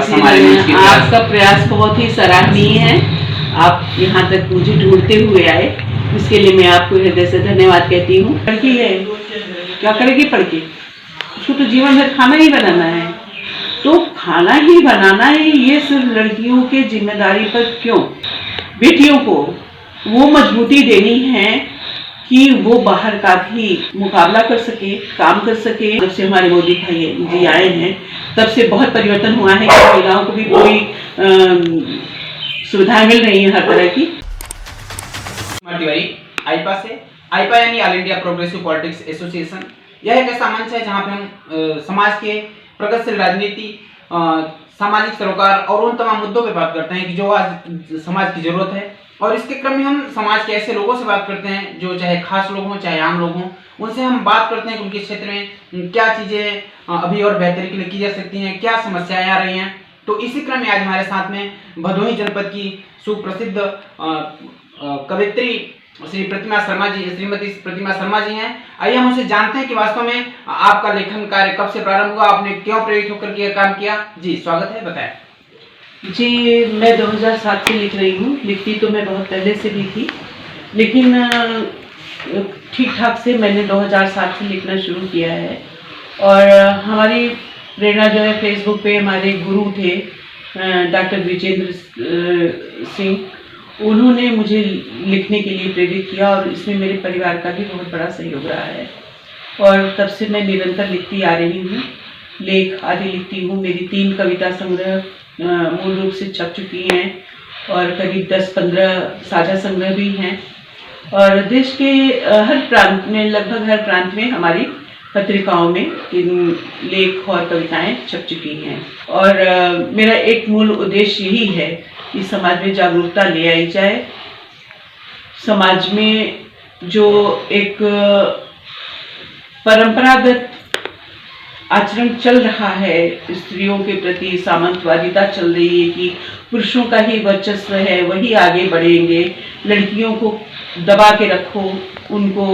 आपका प्रयास बहुत ही सराहनीय है। आप यहाँ तक मुझे ढूंढते हुए आए, इसके लिए मैं आपको हृदय से धन्यवाद कहती हूँ। लड़की है, क्या करेगी पढ़ के? उसको तो जीवन भर खाना ही बनाना है। तो खाना ही बनाना है, ये सिर्फ लड़कियों के जिम्मेदारी पर क्यों? बेटियों को वो मजबूती देनी है कि वो बाहर का भी मुकाबला कर सके, काम कर सके। जब से हमारे मोदी भाई जी आए हैं, तब से बहुत परिवर्तन हुआ है कि महिलाओं को भी पूरी सुविधाएं मिल रही हैं हर तरह की। आईपा से, आईपा यानी all India progressive politics association, यह एक ऐसा मंच है जहां पे हम समाज के प्रगतिशील राजनीति, सामाजिक सरोकार और उन तमाम मुद्दों पे बात करते हैं कि जो आज समाज की जरूरत है। और इसके क्रम में हम समाज के ऐसे लोगों से बात करते हैं जो चाहे खास लोग हों चाहे आम लोग हों, उनसे हम बात करते हैं कि उनके क्षेत्र में क्या चीज़ें अभी और बेहतरी के लिए की जा सकती हैं, क्या समस्याएं आ रही हैं। तो इसी क्रम में आज हमारे साथ में भदोही जनपद की सुप्रसिद्ध कवित्री श्रीमती प्रतिमा शर्मा जी हैं। आइए हम उनसे जानते हैं कि वास्तव में आपका लेखन कार्य कब से प्रारंभ हुआ, आपने क्यों प्रेरित होकर के काम किया। जी स्वागत है, बताएं। जी, मैं 2007 से लिख रही हूँ। लिखती तो मैं बहुत पहले से भी थी, लेकिन ठीक ठाक से मैंने 2007 से लिखना शुरू किया है। और हमारी प्रेरणा जो है, फेसबुक पे हमारे गुरु थे डॉक्टर विजेंद्र सिंह, उन्होंने मुझे लिखने के लिए प्रेरित किया और इसमें मेरे परिवार का भी बहुत बड़ा सहयोग रहा है। और तब से मैं निरंतर लिखती आ रही हूँ, लेख आदि लिखती हूँ। मेरी 3 कविता संग्रह मूल रूप से छप चुकी हैं और करीब 10-15 साझा संग्रह भी हैं। और देश के हर प्रांत में, लगभग हर प्रांत में हमारी पत्रिकाओं में इन लेख और कविताएं छप चुकी हैं। और मेरा एक मूल उद्देश्य यही है कि समाज में जागरूकता ले आई जाए। समाज में जो एक परंपरागत आचरण चल रहा है, स्त्रियों के प्रति सामंतवादिता चल रही है कि पुरुषों का ही वर्चस्व है, वही आगे बढ़ेंगे, लड़कियों को दबा के रखो, उनको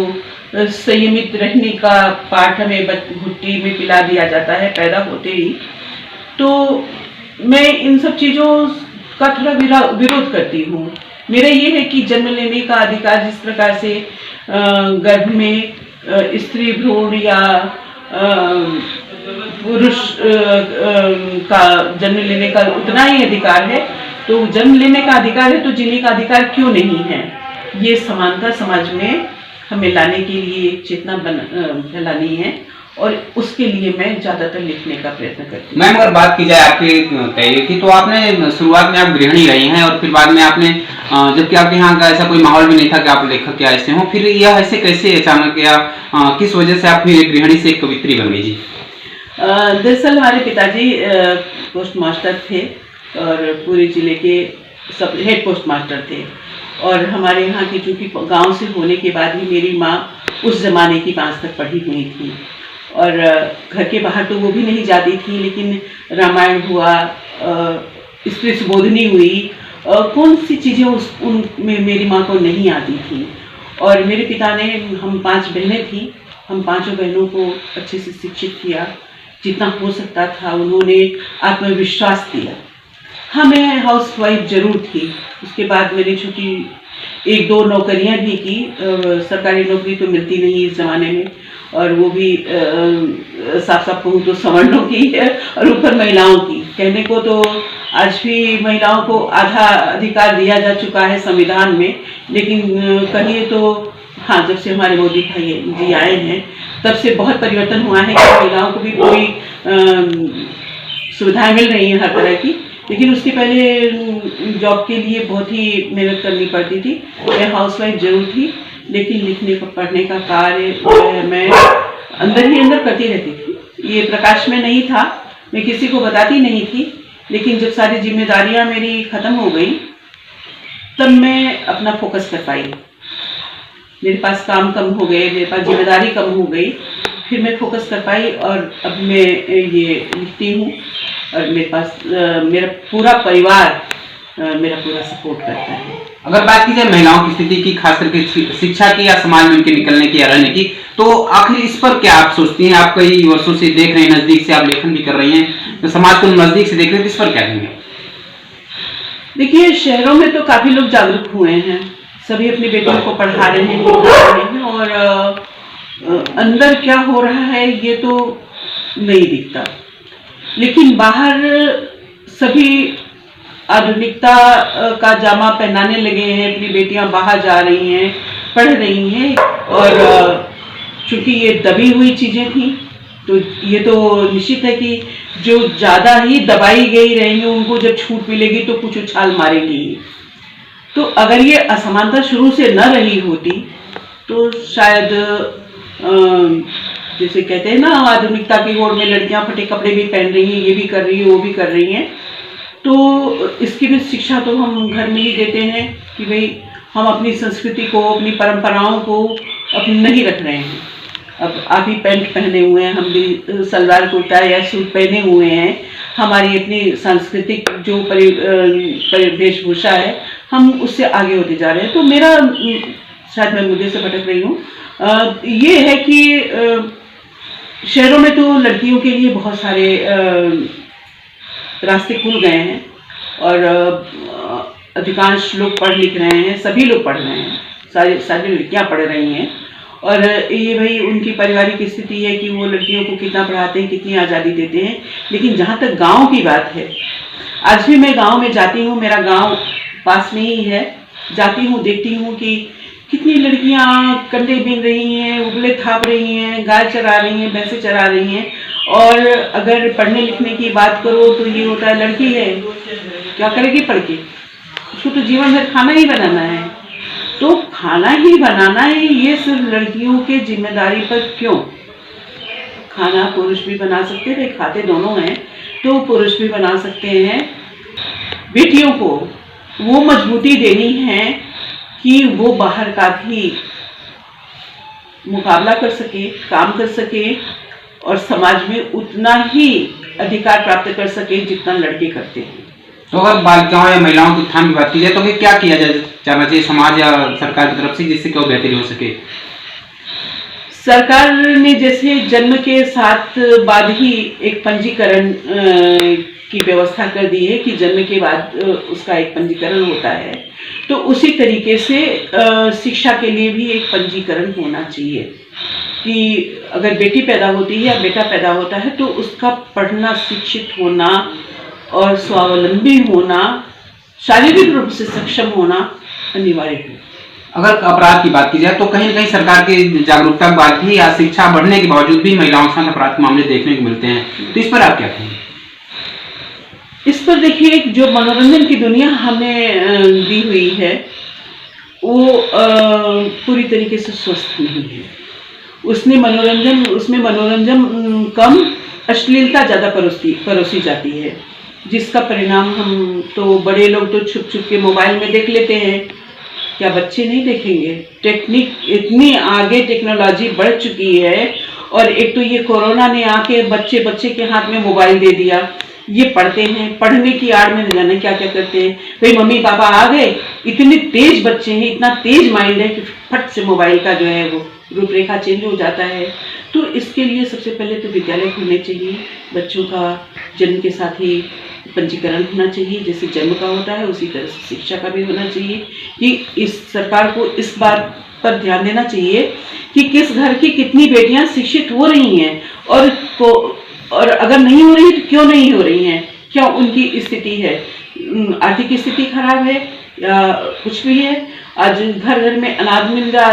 संयमित रहने का पाठ हमें घुट्टी में पिला दिया जाता है पैदा होते ही। तो मैं इन सब चीज़ों का थोड़ा विरोध करती हूँ। मेरा ये है कि जन्म लेने का अधिकार, जिस प्रकार से गर्भ में स्त्री भ्रूण या पुरुष का जन्म लेने का उतना ही अधिकार है, तो जन्म लेने का अधिकार है तो जीने का अधिकार क्यों नहीं है? ये समानता समाज में हमें लाने के लिए एक चेतना फैलानी है और उसके लिए मैं ज़्यादातर लिखने का प्रयत्न करती हूँ। मैम, अगर बात की जाए आपके करियर की, तो आपने शुरुआत में आप गृहिणी रही हैं और फिर बाद में आपने, जबकि आपके यहाँ का ऐसा कोई माहौल भी नहीं था कि आप लेखक या ऐसे हों, फिर यह ऐसे कैसे अचानक या किस वजह से आप फिर एक गृहिणी से एक कवित्री बन गई? जी, दरअसल हमारे पिताजी पोस्ट मास्टर थे और पूरे जिले के सब हेड पोस्ट मास्टर थे। और हमारे यहाँ की, चूँकि गांव से होने के बाद ही मेरी माँ उस ज़माने की 5 तक पढ़ी हुई थी और घर के बाहर तो वो भी नहीं जाती थी, लेकिन रामायण हुआ, स्त्री सुबोधनी हुई, कौन सी चीज़ें उनमें मेरी माँ को नहीं आती थी। और मेरे पिता ने, हम 5 बहनें थी, हम 5 बहनों को अच्छे से शिक्षित किया, जितना हो सकता था उन्होंने आत्मविश्वास दिया। हाँ, मैं हाउस वाइफ जरूर थी। उसके बाद मैंने छोटी 1-2 नौकरियां भी की। सरकारी नौकरी तो मिलती नहीं इस ज़माने में, और वो भी साफ कहूँ तो सवर्णों की है और ऊपर महिलाओं की। कहने को तो आज भी महिलाओं को आधा अधिकार दिया जा चुका है संविधान में, लेकिन कहिए तो हाँ, जब से हमारे मोदी भाई जी आए हैं, तब से बहुत परिवर्तन हुआ है कि महिलाओं को भी पूरी सुविधाएं मिल रही हैं हर तरह की। लेकिन उसके पहले जॉब के लिए बहुत ही मेहनत करनी पड़ती थी। मैं हाउसवाइफ जरूर थी, लेकिन लिखने का, पढ़ने का कार्य मैं अंदर ही अंदर करती रहती थी। ये प्रकाश में नहीं था, मैं किसी को बताती नहीं थी। लेकिन जब सारी जिम्मेदारियां मेरी ख़त्म हो गई, तब मैं अपना फोकस कर पाई। मेरे पास काम कम हो गए, मेरे पास जिम्मेदारी कम हो गई, फिर मैं फोकस कर पाई और अब मैं ये लिखती हूँ। और मेरे पास मेरा पूरा परिवार मेरा पूरा सपोर्ट करता है। अगर बात की जाए महिलाओं की स्थिति की, खास करके शिक्षा की या समाज में उनके निकलने की या रहने की, तो आखिर इस पर क्या आप सोचती हैं? आप कई वर्षों से देख रहे हैं, नजदीक से आप लेखन भी कर रही हैं, तो समाज को नजदीक से देख रहे हैं, इस पर क्या कहेंगे? देखिए, शहरों में तो काफी लोग जागरूक हुए हैं, सभी अपनी बेटियों को पढ़ा रहे हैं, लिखा रहे हैं, और अंदर क्या हो रहा है ये तो नहीं दिखता। लेकिन बाहर सभी आधुनिकता का जामा पहनाने लगे हैं, अपनी बेटियां बाहर जा रही हैं, पढ़ रही हैं, और चूंकि ये दबी हुई चीजें थी तो ये तो निश्चित है कि जो ज्यादा ही दबाई गई रहेंगी उनको जब छूट मिलेगी तो कुछ उछाल मारेंगी। तो अगर ये असमानता शुरू से न रही होती तो शायद जैसे कहते हैं ना, आधुनिकता की होड़ में लड़कियां फटे कपड़े भी पहन रही हैं, ये भी कर रही है, वो भी कर रही हैं, तो इसकी भी शिक्षा तो हम घर में ही देते हैं कि भाई हम अपनी संस्कृति को, अपनी परंपराओं को अपनी नहीं रख रहे हैं। अब आप ही पैंट पहने हुए हैं, हम भी सलवार कुर्ता या सूट पहने हुए हैं, हमारी अपनी सांस्कृतिक जो वेशभूषा है हम उससे आगे होते जा रहे हैं। तो मेरा, शायद मैं मुद्दे से भटक रही हूँ, ये है कि शहरों में तो लड़कियों के लिए बहुत सारे रास्ते खुल गए हैं, और अधिकांश लोग पढ़ लिख रहे हैं, सभी लोग पढ़ रहे हैं, सारी लड़कियां पढ़ रही हैं, और ये भाई उनकी पारिवारिक स्थिति है कि वो लड़कियों को कितना पढ़ाते हैं, कितनी आज़ादी देते हैं। लेकिन जहाँ तक गांव की बात है, आज भी मैं गांव में जाती हूँ, मेरा गांव पास में ही है, जाती हूँ, देखती हूँ कि कितनी लड़कियाँ कंडे बीन रही हैं, उबले थाप रही हैं, गाय चरा रही हैं, भैंसे चरा रही हैं। और अगर पढ़ने लिखने की बात करो तो ये होता है, लड़की है क्या करेगी पढ़ के, उसको तो जीवन भर खाना ही बनाना है। तो खाना ही बनाना है, ये सिर्फ लड़कियों के जिम्मेदारी पर क्यों? खाना पुरुष भी बना सकते हैं, खाते दोनों हैं, तो पुरुष भी बना सकते हैं। बेटियों को वो मजबूती देनी है कि वो बाहर का भी मुकाबला कर सके, काम कर सके, और समाज में उतना ही अधिकार प्राप्त कर सके जितना लड़के करते हैं। तो अगर बालिकाओं या महिलाओं के उत्थान की बात की जाए तो क्या किया जाना चाहिए समाज या सरकार की तरफ से, जिससे क्या बेहतरी हो सके? सरकार ने जैसे जन्म के साथ बाद ही एक पंजीकरण की व्यवस्था कर दी है कि जन्म के बाद उसका एक पंजीकरण होता है, तो उसी तरीके से शिक्षा के लिए भी एक पंजीकरण होना चाहिए कि अगर बेटी पैदा होती है या बेटा पैदा होता है तो उसका पढ़ना, शिक्षित होना और स्वावलंबी होना, शारीरिक रूप से सक्षम होना अनिवार्य है। अगर अपराध की बात की जाए तो कहीं न कहीं सरकार की जागरूकता के बाद भी या शिक्षा बढ़ने के बावजूद भी महिलाओं के साथ अपराध के मामले देखने को मिलते हैं, तो इस पर आप क्या कहेंगे? इस पर देखिए, जो मनोरंजन की दुनिया हमें दी हुई है वो पूरी तरीके से स्वस्थ नहीं है। उसमें मनोरंजन कम, अश्लीलता ज़्यादा परोसी जाती है, जिसका परिणाम हम तो बड़े लोग तो छुप छुप के मोबाइल में देख लेते हैं, क्या बच्चे नहीं देखेंगे? टेक्निक इतनी आगे, टेक्नोलॉजी बढ़ चुकी है, और एक तो ये कोरोना ने आके बच्चे के हाथ में मोबाइल दे दिया, ये पढ़ते हैं, पढ़ने की आड़ में न जाने क्या क्या करते हैं। भाई मम्मी पापा आ गए, इतने तेज बच्चे हैं, इतना तेज माइंड है कि फट से मोबाइल का जो है वो रूपरेखा चेंज हो जाता है। तो इसके लिए सबसे पहले तो विद्यालय खुलने चाहिए, बच्चों का जन्म के साथ ही पंजीकरण होना चाहिए, जैसे जन्म का होता है उसी तरह से शिक्षा का भी होना चाहिए। कि इस सरकार को इस बात पर ध्यान देना चाहिए कि किस घर की कितनी बेटियां शिक्षित हो रही हैं, और अगर नहीं हो रही तो क्यों नहीं हो रही हैं, क्या उनकी स्थिति है, आर्थिक स्थिति खराब है या कुछ भी है। आज घर घर में अनाज मिल जा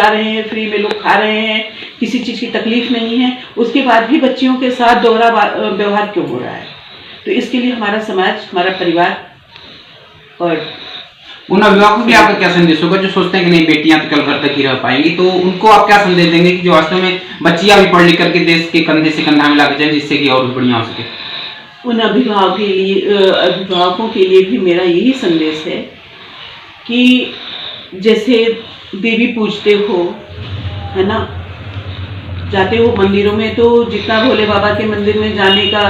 रहे हैं, फ्री में लोग खा रहे हैं, किसी चीज़ की तकलीफ नहीं है, उसके बाद भी बच्चियों के साथ दोहरा व्यवहार क्यों हो रहा है? तो इसके लिए हमारा समाज, हमारा परिवार और उन अभिभावकों को आपका क्या संदेश होगा जो सोचते हैं कि नहीं बेटियां तो कल घर तक ही रह पाएंगी, तो उनको आप क्या संदेश देंगे कि जो वास्तव में बच्चियां भी पढ़ लिख करके देश के कंधे से कंधा मिला के जाए, जिससे कि और भी बढ़िया हो सके? उन अभिभावकों के लिए भी मेरा यही संदेश है कि जैसे देवी पूजते हो, है ना, जाते हो मंदिरों में, तो जितना भोले बाबा के मंदिर में जाने का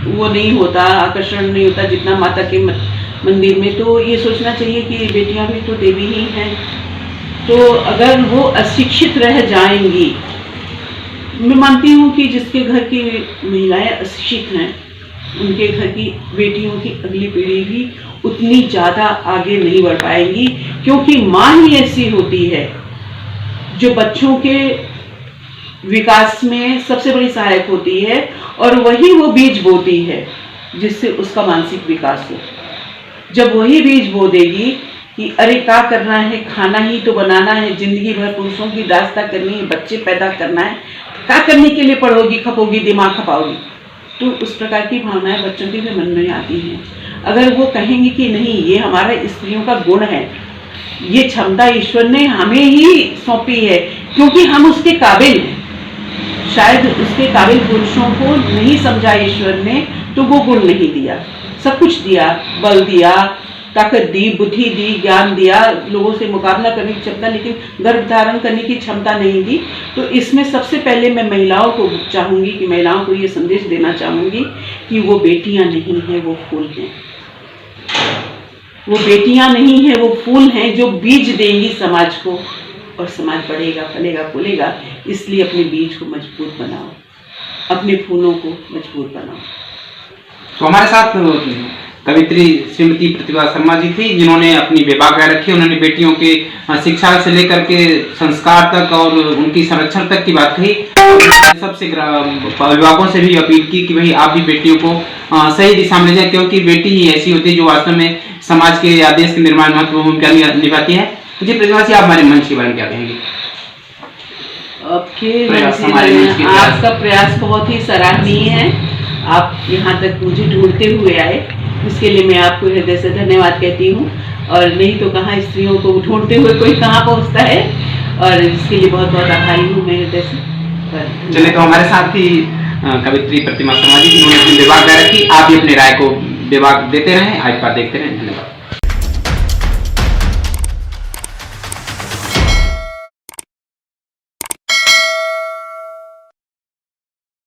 वो नहीं होता, आकर्षण नहीं होता जितना माता के मंदिर में। तो ये सोचना चाहिए कि बेटियां भी तो देवी ही हैं। तो अगर वो अशिक्षित रह जाएंगी मैं मानती हूँ कि जिसके घर की महिलाएं अशिक्षित हैं, उनके घर की बेटियों की अगली पीढ़ी भी उतनी ज़्यादा आगे नहीं बढ़ पाएगी, क्योंकि माँ ही ऐसी होती है जो बच्चों के विकास में सबसे बड़ी सहायक होती है, और वही वो बीज बोती है जिससे उसका मानसिक विकास हो। जब वही बीज बो देगी कि अरे क्या करना है, खाना ही तो बनाना है, जिंदगी भर पुरुषों की दास्ता करनी है, बच्चे पैदा करना है, क्या करने के लिए पढ़ोगी, खपोगी, दिमाग खपाओगी, तो उस प्रकार की भावनाएं बच्चों के भी मन में आती हैं। अगर वो कहेंगे कि नहीं, ये हमारा स्त्रियों का गुण है, ये क्षमता ईश्वर ने हमें ही सौंपी है, क्योंकि हम उसके काबिल हैं, शायद उसके काबिल पुरुषों को नहीं समझा ईश्वर ने, तो वो गुण नहीं दिया। सब कुछ दिया, बल दिया, ताकत दी, बुद्धि दी, ज्ञान दिया, लोगों से मुकाबला करने की क्षमता, लेकिन गर्भ धारण करने की क्षमता नहीं दी। तो इसमें सबसे पहले मैं महिलाओं को चाहूँगी कि महिलाओं को ये संदेश देना चाहूँगी कि वो बेटियां नहीं हैं, वो फूल हैं। वो बेटियां नहीं हैं, वो फूल हैं जो बीज देंगी समाज को, और समाज बढ़ेगा, फलेगा, फूलेगा। इसलिए अपने बीज को मजबूत बनाओ, अपने फूलों को मजबूत बनाओ। तो हमारे साथ कवित्री श्रीमती प्रतिभा शर्मा जी थी, जिन्होंने अपनी बेबाक रखी। उन्होंने बेटियों के शिक्षा से लेकर के संस्कार तक और उनकी संरक्षण तक की बात कही। सबसे अभिभावकों से भी अपील की कि भाई आप भी बेटियों को सही दिशा में ले जाए, क्योंकि बेटी ही ऐसी होती है जो वास्तव में समाज के या देश के निर्माण में महत्वपूर्ण भूमिका निभाती है। जी प्रतिभा जी, आप हमारे मंच के बारे में क्या कहेंगे? आपका प्रयास बहुत ही सराहनीय है। आप यहाँ तक मुझे ढूंढते हुए आए, इसके लिए मैं आपको हृदय से धन्यवाद कहती हूँ। और नहीं तो कहाँ स्त्रियों को ढूंढते हुए कोई कहाँ पहुँचता है, और इसके लिए बहुत बहुत आभारी हूँ मैं हृदय से। चलिए, तो हमारे साथ ही कवित्री प्रतिभा शर्मा जी, जिन्होंने अपनी बेबाक रखी। आप भी अपनी राय को बेबाक देते रहें, आज बात देखते रहें। धन्यवाद।